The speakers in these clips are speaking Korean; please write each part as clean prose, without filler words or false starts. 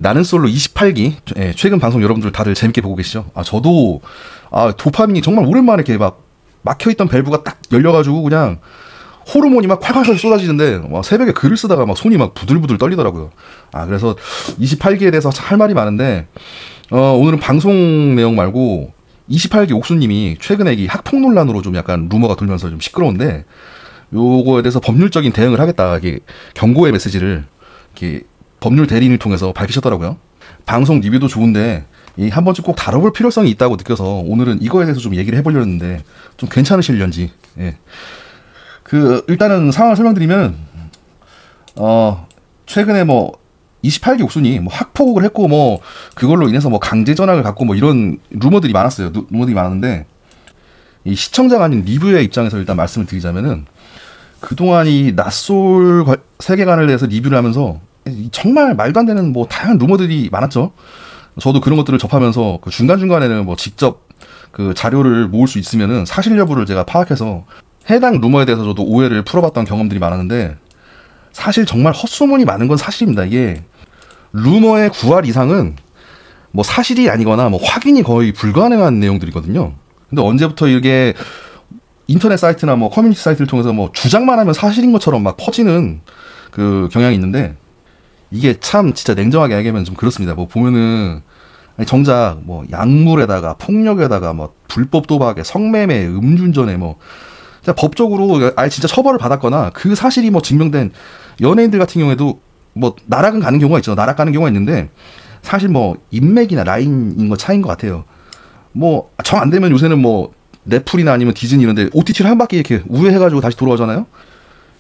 나는 솔로 28기 최근 방송 여러분들 다들 재밌게 보고 계시죠? 저도 도파민이 정말 오랜만에 이렇게 막 막혀있던 밸브가 딱 열려가지고 그냥 호르몬이 막 콸콸콸 쏟아지는데 새벽에 글을 쓰다가 막 손이 막 부들부들 떨리더라고요. 그래서 28기에 대해서 할 말이 많은데 오늘은 방송 내용 말고 28기 옥수님이 최근에 이 학폭 논란으로 좀 약간 루머가 돌면서 좀 시끄러운데 요거에 대해서 법률적인 대응을 하겠다 이게 경고의 메시지를 이렇게 법률 대리인을 통해서 밝히셨더라고요. 방송 리뷰도 좋은데 한 번쯤 꼭 다뤄볼 필요성이 있다고 느껴서 오늘은 이거에 대해서 좀 얘기를 해보려 했는데 좀 괜찮으실련지. 일단은 상황을 설명드리면 최근에 28기 옥순이 학폭을 했고 그걸로 인해서 강제 전학을 갔고 이런 루머들이 많았어요. 루머들이 많았는데 이 시청자가 아닌 리뷰의 입장에서 일단 말씀을 드리자면은 그동안 이 낯솔 세계관을 대해서 리뷰를 하면서 정말 말도 안 되는 다양한 루머들이 많았죠. 저도 그런 것들을 접하면서 중간중간에는 직접 그 자료를 모을 수 있으면은 사실 여부를 제가 파악해서 해당 루머에 대해서 저도 오해를 풀어봤던 경험들이 많았는데 사실 정말 헛소문이 많은 건 사실입니다. 이게 루머의 9할 이상은 사실이 아니거나 확인이 거의 불가능한 내용들이거든요. 근데 언제부터 이게 인터넷 사이트나 커뮤니티 사이트를 통해서 주장만 하면 사실인 것처럼 막 퍼지는 그 경향이 있는데 이게 참 진짜 냉정하게 얘기하면 좀 그렇습니다. 보면은 정작 약물에다가 폭력에다가 불법 도박에 성매매 음주운전에 법적으로 아예 진짜 처벌을 받았거나 그 사실이 증명된 연예인들 같은 경우에도 나락은 가는 경우가 있죠. 나락 가는 경우가 있는데 사실 인맥이나 라인인 거 차이인 것 같아요. 정 안 되면 요새는 넷플이나 아니면 디즈니 이런데 OTT를 한 바퀴 이렇게 우회해가지고 다시 돌아오잖아요.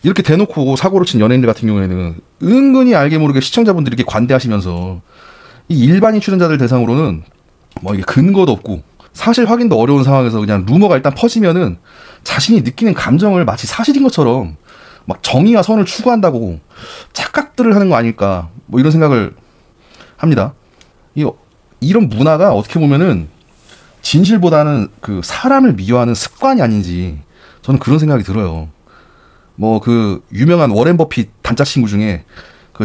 이렇게 대놓고 사고를 친 연예인들 같은 경우에는 은근히 알게 모르게 시청자분들이 이렇게 관대하시면서 이 일반인 출연자들 대상으로는 이게 근거도 없고 사실 확인도 어려운 상황에서 그냥 루머가 일단 퍼지면은 자신이 느끼는 감정을 마치 사실인 것처럼 정의와 선을 추구한다고 착각들을 하는 거 아닐까 이런 생각을 합니다. 이런 문화가 어떻게 보면은 진실보다는 그 사람을 미워하는 습관이 아닌지 저는 그런 생각이 들어요. 유명한 워렌 버핏 단짝 친구 중에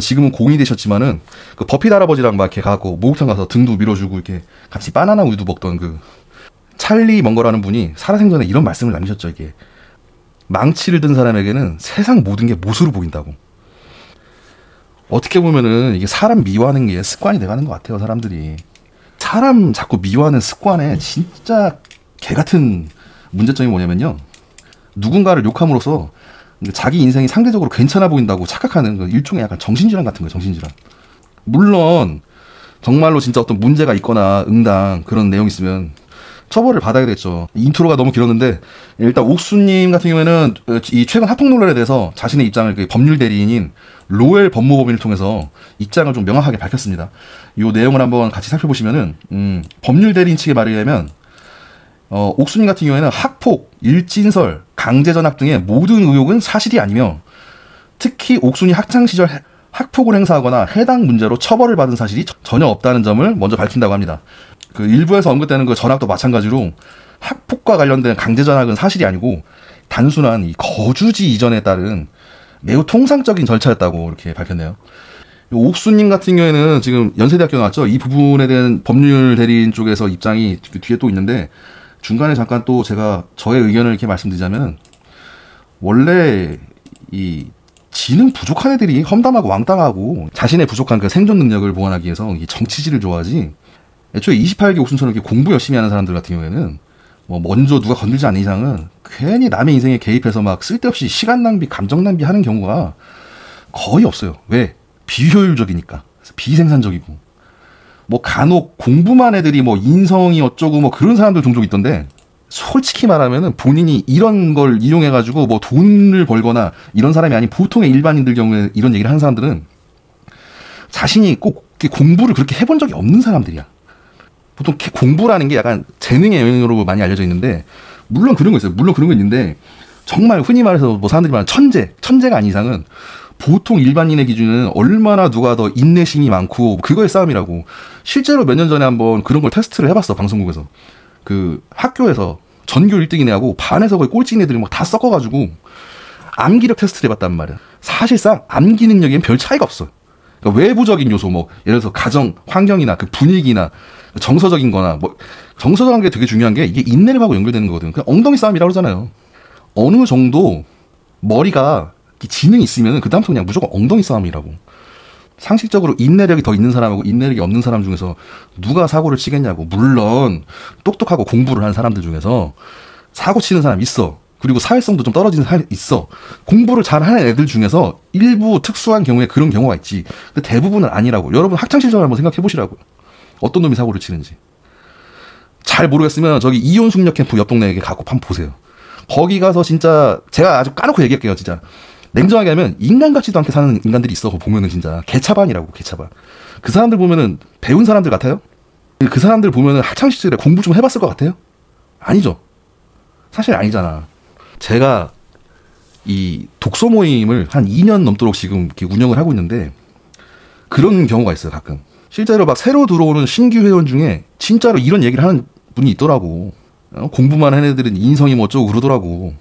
지금은 공이 되셨지만은 버핏 할아버지랑 이렇게 가고 목욕탕 가서 등도 밀어주고 이렇게 같이 바나나 우유도 먹던 찰리 먼거라는 분이 살아생전에 이런 말씀을 남기셨죠. 이게 망치를 든 사람에게는 세상 모든 게 못으로 보인다고. 어떻게 보면은 이게 사람 미워하는 게 습관이 돼가는 것 같아요. 사람들이 사람 자꾸 미워하는 습관에 진짜 개같은 문제점이 뭐냐면요, 누군가를 욕함으로써 자기 인생이 상대적으로 괜찮아 보인다고 착각하는 일종의 약간 정신질환 같은 거예요. 정신질환. 물론 정말로 진짜 어떤 문제가 있거나 응당 그런 내용이 있으면 처벌을 받아야 되겠죠. 인트로가 너무 길었는데 일단 옥수님 같은 경우에는 이 최근 학폭 논란에 대해서 자신의 입장을 법률 대리인인 로엘 법무법인을 통해서 입장을 좀 명확하게 밝혔습니다. 이 내용을 한번 같이 살펴보시면은 법률 대리인 측의 말에 의하면 옥수님 같은 경우에는 학폭, 일진설, 강제전학 등의 모든 의혹은 사실이 아니며 특히 옥순이 학창시절 학폭을 행사하거나 해당 문제로 처벌을 받은 사실이 전혀 없다는 점을 먼저 밝힌다고 합니다. 일부에서 언급되는 전학도 마찬가지로 학폭과 관련된 강제전학은 사실이 아니고 단순한 이 거주지 이전에 따른 매우 통상적인 절차였다고 이렇게 밝혔네요. 옥수님 같은 경우에는 지금 연세대학교 나왔죠. 이 부분에 대한 법률 대리인 쪽에서 입장이 뒤에 또 있는데 중간에 잠깐 또 제가 저의 의견을 이렇게 말씀드리자면 원래 이 지능 부족한 애들이 험담하고 왕따하고 자신의 부족한 생존 능력을 보완하기 위해서 이 정치질을 좋아하지 애초에 28기 옥순처럼 이렇게 공부 열심히 하는 사람들 같은 경우에는 먼저 누가 건들지 않는 이상은 괜히 남의 인생에 개입해서 쓸데없이 시간 낭비, 감정 낭비 하는 경우가 거의 없어요. 왜? 비효율적이니까. 비생산적이고. 간혹 공부만 애들이 인성이 어쩌고 그런 사람들 종종 있던데 솔직히 말하면은 본인이 이런 걸 이용해가지고 돈을 벌거나 이런 사람이 아닌 보통의 일반인들 경우에 이런 얘기를 하는 사람들은 자신이 꼭 공부를 그렇게 해본 적이 없는 사람들이야. 보통 공부라는 게 약간 재능의 영역으로 많이 알려져 있는데 물론 그런 거 있어요. 물론 그런 거 있는데 정말 흔히 말해서 사람들이 말하는 천재가 아닌 이상은 보통 일반인의 기준은 얼마나 누가 더 인내심이 많고 그거의 싸움이라고. 실제로 몇 년 전에 한번 그런 걸 테스트를 해봤어. 방송국에서. 학교에서 전교 1등인 애하고 반에서 거의 꼴찌인 애들이 다 섞어가지고 암기력 테스트를 해봤단 말이야. 사실상 암기 능력에는 별 차이가 없어. 그러니까 외부적인 요소, 뭐 예를 들어서 가정 환경이나 그 분위기나 정서적인 거나 뭐 정서적인 게 되게 중요한 게 이게 인내력하고 연결되는 거거든. 그냥 엉덩이 싸움이라고 그러잖아요. 어느 정도 머리가 지능이 있으면 그 다음부터 그냥 무조건 엉덩이 싸움이라고. 상식적으로 인내력이 더 있는 사람하고 인내력이 없는 사람 중에서 누가 사고를 치겠냐고. 물론 똑똑하고 공부를 하는 사람들 중에서 사고 치는 사람 있어. 그리고 사회성도 좀 떨어지는 사람이 있어. 공부를 잘하는 애들 중에서 일부 특수한 경우에 그런 경우가 있지. 근데 대부분은 아니라고. 여러분 학창시절 한번 생각해 보시라고요. 어떤 놈이 사고를 치는지. 잘 모르겠으면 저기 이온숙녀 캠프 옆 동네에 가고 한번 보세요. 거기 가서 진짜 제가 아주 까놓고 얘기할게요. 진짜 냉정하게 하면 인간 같지도 않게 사는 인간들이 있어. 보면은 진짜 개차반이라고. 개차반. 그 사람들 보면은 배운 사람들 같아요? 그 사람들 보면은 학창시절에 공부 좀 해봤을 것 같아요? 아니죠. 사실 아니잖아. 제가 이 독서 모임을 한 2년 넘도록 지금 이렇게 운영을 하고 있는데 그런 경우가 있어요. 가끔 실제로 막 새로 들어오는 신규 회원 중에 진짜로 이런 얘기를 하는 분이 있더라고. 공부만 하는 애들은 인성이 뭐 어쩌고 그러더라고.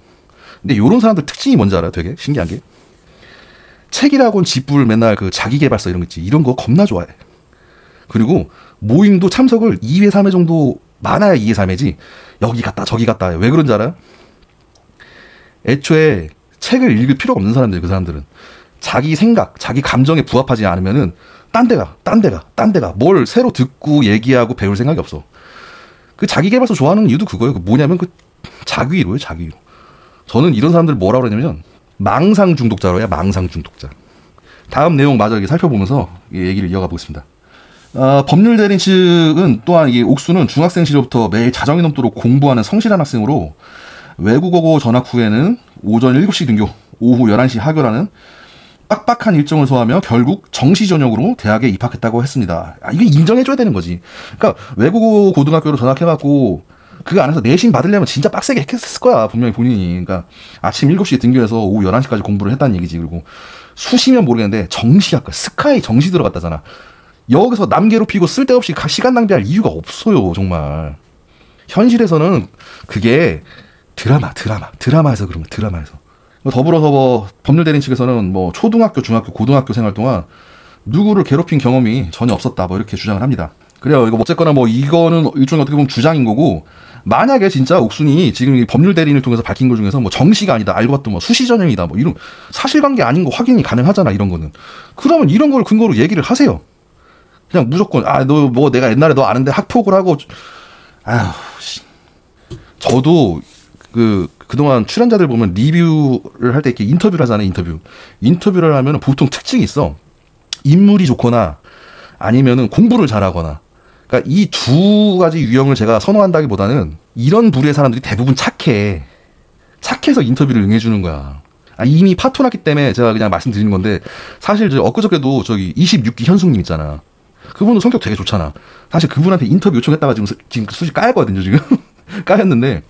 근데 요런 사람들 특징이 뭔지 알아요? 되게 신기한 게 책이라고는 집불 맨날 그 자기계발서 이런 거 있지. 이런 거 겁나 좋아해. 그리고 모임도 참석을 2회 3회 정도 많아야 2회 3회지 여기 갔다 저기 갔다. 왜 그런지 알아요? 애초에 책을 읽을 필요가 없는 사람들. 그 사람들은 자기 생각 자기 감정에 부합하지 않으면은 딴 데가 뭘 새로 듣고 얘기하고 배울 생각이 없어. 그 자기계발서 좋아하는 이유도 그거예요. 그 뭐냐면 그 자기위로예요. 자기위로. 저는 이런 사람들 뭐라고 그러냐면 망상 중독자로 해요. 망상 중독자. 다음 내용 마저 이렇게 살펴보면서 얘기를 이어가 보겠습니다. 법률 대리인 측은 또한 이 옥수는 중학생 시절부터 매일 자정이 넘도록 공부하는 성실한 학생으로 외국어고 전학 후에는 오전 7시 등교, 오후 11시 하교라는 빡빡한 일정을 소화하며 결국 정시 전역으로 대학에 입학했다고 했습니다. 이게 인정해줘야 되는 거지. 그러니까 외국어 고등학교로 전학해갖고 그 안에서 내신 받으려면 진짜 빡세게 했을 거야. 분명히 본인이. 그러니까 아침 7시에 등교해서 오후 11시까지 공부를 했다는 얘기지. 그리고 수시면 모르겠는데 정시학과 스카이 정시 들어갔다잖아. 여기서 남 괴롭히고 쓸데없이 시간 낭비할 이유가 없어요. 정말. 현실에서는 그게 드라마에서 그런 거. 드라마에서. 더불어서 뭐 법률 대리인 측에서는 뭐 초등학교, 중학교, 고등학교 생활 동안 누구를 괴롭힌 경험이 전혀 없었다. 뭐 이렇게 주장을 합니다. 그래요. 이거 어쨌거나 뭐 이거는 일종의 어떻게 보면 주장인 거고, 만약에 진짜 옥순이 지금 이 법률 대리인을 통해서 밝힌 것 중에서 뭐 정시가 아니다, 알고 봤더니 뭐 수시 전형이다, 뭐 이런 사실관계 아닌 거 확인이 가능하잖아. 이런 거는. 그러면 이런 걸 근거로 얘기를 하세요. 그냥 무조건 너 뭐 내가 옛날에 너 아는데 학폭을 하고 저도 그동안 출연자들 보면 리뷰를 할 때 이렇게 인터뷰를 하잖아요. 인터뷰를 하면 보통 특징이 있어. 인물이 좋거나 아니면은 공부를 잘하거나. 그러니까 이 두 가지 유형을 제가 선호한다기보다는 이런 부류의 사람들이 대부분 착해. 착해서 인터뷰를 응해주는 거야. 이미 파토났기 때문에 제가 그냥 말씀드리는 건데, 사실 엊그저께도 저기 26기 현숙님 있잖아. 그분은 성격 되게 좋잖아. 사실 그분한테 인터뷰 요청했다가 지금 수시 까였거든요, 지금. 까였는데,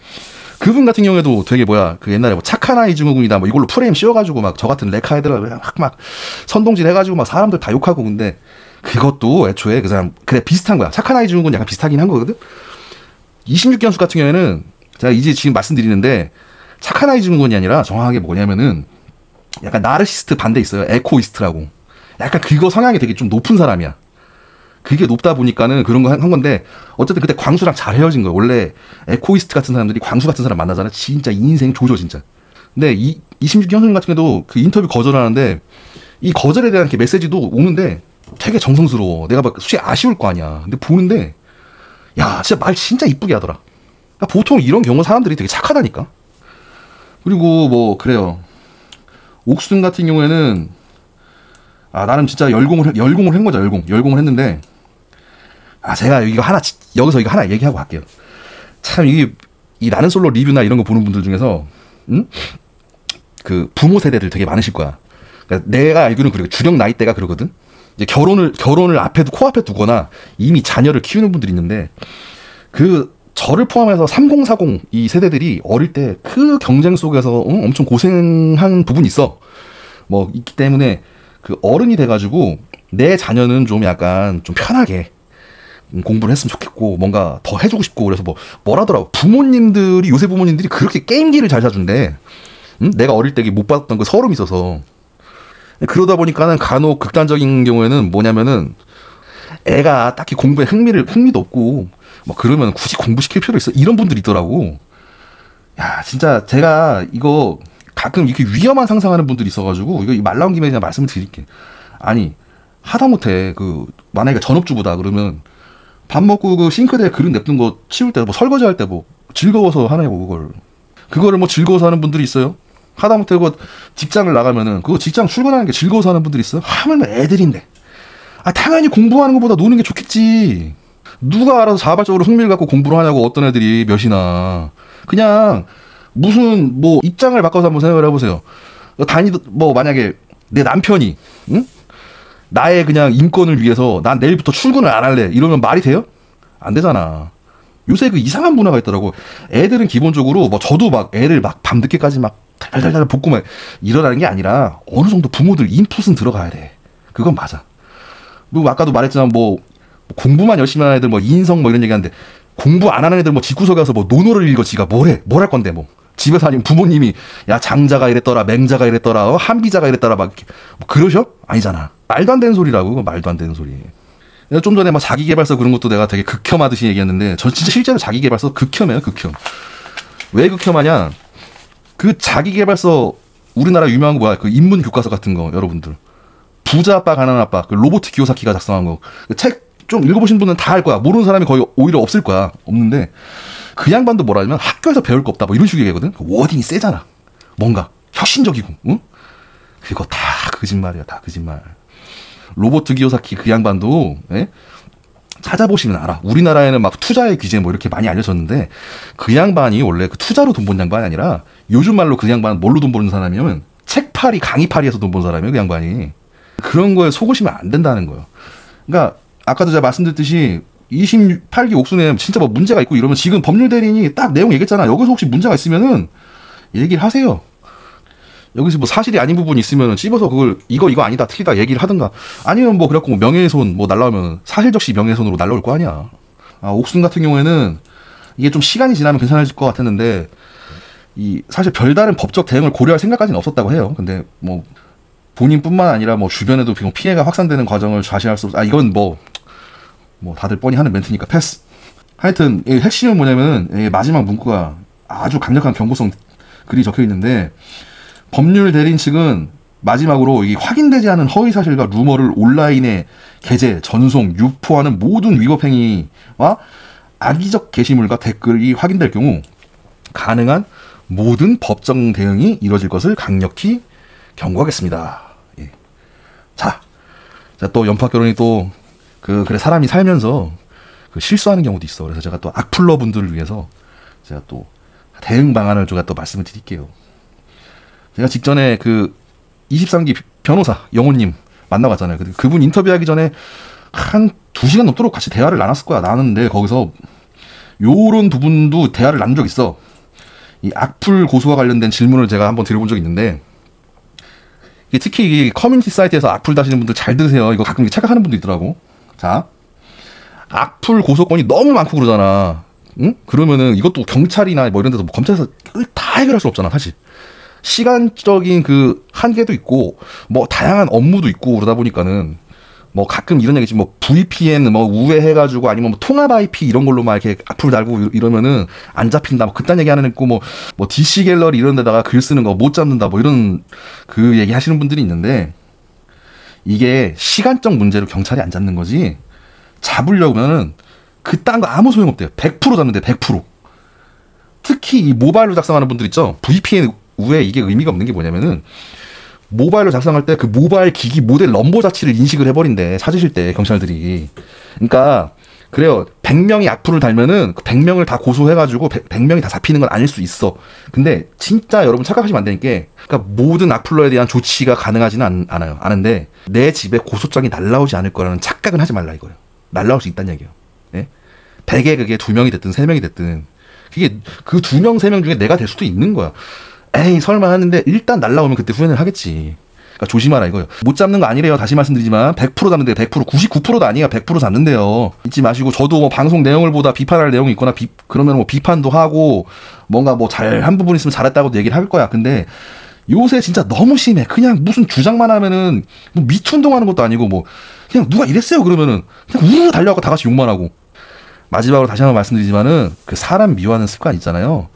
그분 같은 경우에도 되게 그 옛날에 뭐 착한 아이 증후군이다, 뭐 이걸로 프레임 씌워가지고 막 저 같은 레카 애들 막 선동질 해가지고 막 사람들 다 욕하고. 근데 그것도 애초에 그 사람, 그래, 비슷한 거야. 착한 아이 증후군 약간 비슷하긴 한 거거든? 26기 현숙 같은 경우에는 제가 이제 지금 말씀드리는데, 착한 아이 증후군이 아니라 정확하게 뭐냐면은 약간 나르시스트 반대 있어요. 에코이스트라고. 약간 그거 성향이 되게 좀 높은 사람이야. 그게 높다 보니까는 그런 거 한 건데, 어쨌든 그때 광수랑 잘 헤어진 거예요. 원래 에코이스트 같은 사람들이 광수 같은 사람 만나잖아. 진짜 인생 조져, 진짜. 근데 26기 현숙님 같은 경우도 그 인터뷰 거절하는데, 이 거절에 대한 이렇게 메시지도 오는데 되게 정성스러워. 내가 막 수시 아쉬울 거 아니야. 근데 보는데, 야, 진짜 말 진짜 이쁘게 하더라. 그러니까 보통 이런 경우 사람들이 되게 착하다니까. 그리고 뭐 그래요. 옥순 같은 경우에는 나름 진짜 열공을 한 거죠. 열공을 했는데, 제가 여기서 이거 하나 얘기하고 갈게요. 참 이 나는 솔로 리뷰나 이런 거 보는 분들 중에서 그 부모 세대들 되게 많으실 거야. 그러니까 내가 알기로는 그리고 주력 나이대가 그러거든. 이제 결혼을 코앞에 두거나 이미 자녀를 키우는 분들이 있는데, 저를 포함해서 3040 이 세대들이 어릴 때 그 경쟁 속에서 엄청 고생한 부분이 있어. 뭐 있기 때문에 그 어른이 돼가지고 내 자녀는 좀 약간 좀 편하게 공부를 했으면 좋겠고 뭔가 더 해주고 싶고, 그래서 뭐라더라고. 요새 부모님들이 그렇게 게임기를 잘 사준대. 내가 어릴 때 못 받았던 그 서름이 있어서. 그러다 보니까는 간혹 극단적인 경우에는 뭐냐면은 애가 딱히 공부에 흥미도 없고 뭐 그러면 굳이 공부시킬 필요 있어? 이런 분들이 있더라고. 야, 진짜 제가 이거 가끔 이렇게 위험한 상상하는 분들이 있어가지고 이거 말 나온 김에 그냥 말씀을 드릴게. 아니, 하다못해 만약에 전업주부다 그러면 밥 먹고 그 싱크대에 그릇 냅둔 거 치울 때 뭐 설거지 할 때 뭐 즐거워서 하냐고 그거를 뭐 즐거워서 하는 분들이 있어요. 하다못해 직장을 나가면은 그거 직장 출근하는 게 즐거워서 하는 분들이 있어요. 하물며 애들인데. 아, 당연히 공부하는 것보다 노는 게 좋겠지. 누가 알아서 자발적으로 흥미를 갖고 공부를 하냐고. 어떤 애들이 몇이나. 그냥 무슨 뭐 입장을 바꿔서 한번 생각을 해보세요. 뭐 만약에 내 남편이 응? 나의 그냥 인권을 위해서 난 내일부터 출근을 안 할래 이러면 말이 돼요? 안 되잖아. 요새 그 이상한 문화가 있더라고. 애들은 기본적으로 뭐 저도 막 애를 막 밤늦게까지 막 달달달 볶고 막 이러라는 게 아니라 어느 정도 부모들 인풋은 들어가야 돼. 그건 맞아. 뭐 아까도 말했지만 뭐 공부만 열심히 하는 애들 뭐 인성 뭐 이런 얘기하는데 공부 안 하는 애들 뭐 집구석에 가서 뭐 논어를 읽어 지가 뭘 할 건데 뭐 집에서 아니면 부모님이 야 장자가 이랬더라 맹자가 이랬더라 한비자가 이랬더라 막 이렇게 뭐 그러셔? 아니잖아. 말도 안 되는 소리라고. 말도 안 되는 소리. 내가 좀 전에 막 자기계발서 그런 것도 내가 되게 극혐하듯이 얘기했는데 전 진짜 실제로 자기계발서 극혐해요. 극혐. 왜 극혐하냐? 그 자기계발서 우리나라 유명한 거 뭐야? 그 인문 교과서 같은 거 여러분들. 부자 아빠 가난한 아빠 그 로버트 기요사키가 작성한 거. 그 책 좀 읽어보신 분은 다 알 거야. 모르는 사람이 거의 오히려 없을 거야. 없는데 그 양반도 뭐라 하면 학교에서 배울 거 없다 뭐 이런 식으로 얘기하거든. 워딩이 세잖아. 뭔가 혁신적이고 응? 그거 다 거짓말이야. 다 거짓말. 로버트 기요사키 그 양반도 예? 찾아보시면 알아. 우리나라에는 막 투자의 규제 뭐 이렇게 많이 알려졌는데 그 양반이 원래 그 투자로 돈 번 양반이 아니라 요즘 말로 그 양반은 뭘로 돈 버는 사람이면 책팔이 강의팔이에서 돈 번 사람이에요. 그 양반이. 그런 거에 속으시면 안 된다는 거예요. 그러니까 아까도 제가 말씀드렸듯이 28기 옥순에 진짜 뭐 문제가 있고 이러면 지금 법률 대리인이 딱 내용 얘기했잖아. 여기서 혹시 문제가 있으면은 얘기를 하세요. 여기서 뭐 사실이 아닌 부분이 있으면은 찝어서 그걸 이거 아니다 틀리다 얘기를 하든가 아니면 뭐 그래갖고 뭐 명예훼손 뭐 날라오면 사실적시 명예훼손으로 날라올 거 아니야. 아, 옥순 같은 경우에는 이게 좀 시간이 지나면 괜찮아질 것 같았는데 사실 별다른 법적 대응을 고려할 생각까지는 없었다고 해요. 근데 뭐 본인뿐만 아니라 뭐 주변에도 피해가 확산되는 과정을 좌시할 수 없어. 이건 뭐 다들 뻔히 하는 멘트니까 패스. 하여튼 핵심은 뭐냐면은 마지막 문구가 아주 강력한 경고성 글이 적혀 있는데 법률 대리인 측은 마지막으로 이 확인되지 않은 허위 사실과 루머를 온라인에 게재, 전송, 유포하는 모든 위법 행위와 악의적 게시물과 댓글이 확인될 경우 가능한 모든 법적 대응이 이뤄질 것을 강력히 경고하겠습니다. 예. 자, 또 연파결혼이 또 그래 사람이 살면서 실수하는 경우도 있어. 그래서 제가 또 악플러 분들을 위해서 제가 또 대응 방안을 제가 또 말씀을 드릴게요. 제가 직전에 23기 변호사 영호님 만나봤잖아요. 그분 인터뷰하기 전에 한 2시간 넘도록 같이 대화를 나눴을 거야. 나눴는데 거기서 요런 부분도 대화를 나눈 적 있어. 이 악플 고소와 관련된 질문을 제가 한번 드려본 적이 있는데 특히 이 커뮤니티 사이트에서 악플 다시는 분들 잘 들으세요. 이거 가끔 착각하는 분도 있더라고. 자, 악플 고소건이 너무 많고 그러잖아. 응? 그러면은 이것도 경찰이나 뭐 이런 데서 뭐 검찰에서 다 해결할 수 없잖아, 사실. 시간적인 한계도 있고, 뭐 다양한 업무도 있고 그러다 보니까는 뭐 가끔 이런 얘기지, 뭐 VPN 뭐 우회해가지고 아니면 뭐 통합 IP 이런 걸로 막 이렇게 악플 달고 이러면은 안 잡힌다. 뭐 그딴 얘기 하는 애 있고 뭐 DC 갤러리 이런 데다가 글 쓰는 거 못 잡는다. 뭐 이런 얘기 하시는 분들이 있는데 이게 시간적 문제로 경찰이 안 잡는 거지. 잡으려면은 그딴 거 아무 소용없대요. 100% 잡는데 100%. 특히 이 모바일로 작성하는 분들 있죠. VPN 우에 이게 의미가 없는 게 뭐냐면은 모바일로 작성할 때 그 모바일 기기 모델 넘버 자체를 인식을 해버린대. 찾으실 때 경찰들이. 그러니까 그래요. 100명이 악플을 달면은 100명을 다 고소해가지고 100명이 다 잡히는 건 아닐 수 있어. 근데 진짜 여러분 착각하시면 안 되니까 그러니까 모든 악플러에 대한 조치가 가능하지는 않아요. 아는데 내 집에 고소장이 날라오지 않을 거라는 착각은 하지 말라 이거예요. 날라올 수 있다는 얘기예요. 예? 100에 그게 2명이 됐든 3명이 됐든 그게 그 2명 3명 중에 내가 될 수도 있는 거야. 에이 설마 하는데 일단 날라오면 그때 후회는 하겠지. 그러니까 조심하라 이거예요. 못 잡는 거 아니래요. 다시 말씀드리지만 100% 잡는데요. 100% 99%도 아니에요. 100% 잡는데요. 잊지 마시고 저도 뭐 방송 내용을 보다 비판할 내용이 있거나 그러면 뭐 비판도 하고 뭔가 뭐 잘한 부분 있으면 잘했다고도 얘기를 할 거야. 근데 요새 진짜 너무 심해. 그냥 무슨 주장만 하면은 뭐 미투 운동하는 것도 아니고 뭐 그냥 누가 이랬어요 그러면은 그냥 우르르 달려가고 다 같이 욕만 하고. 마지막으로 다시 한번 말씀드리지만은 그 사람 미워하는 습관 있잖아요.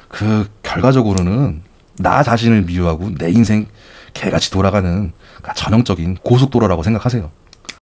그 결과적으로는 나 자신을 미워하고 내 인생 개같이 돌아가는 전형적인 고속도로라고 생각하세요.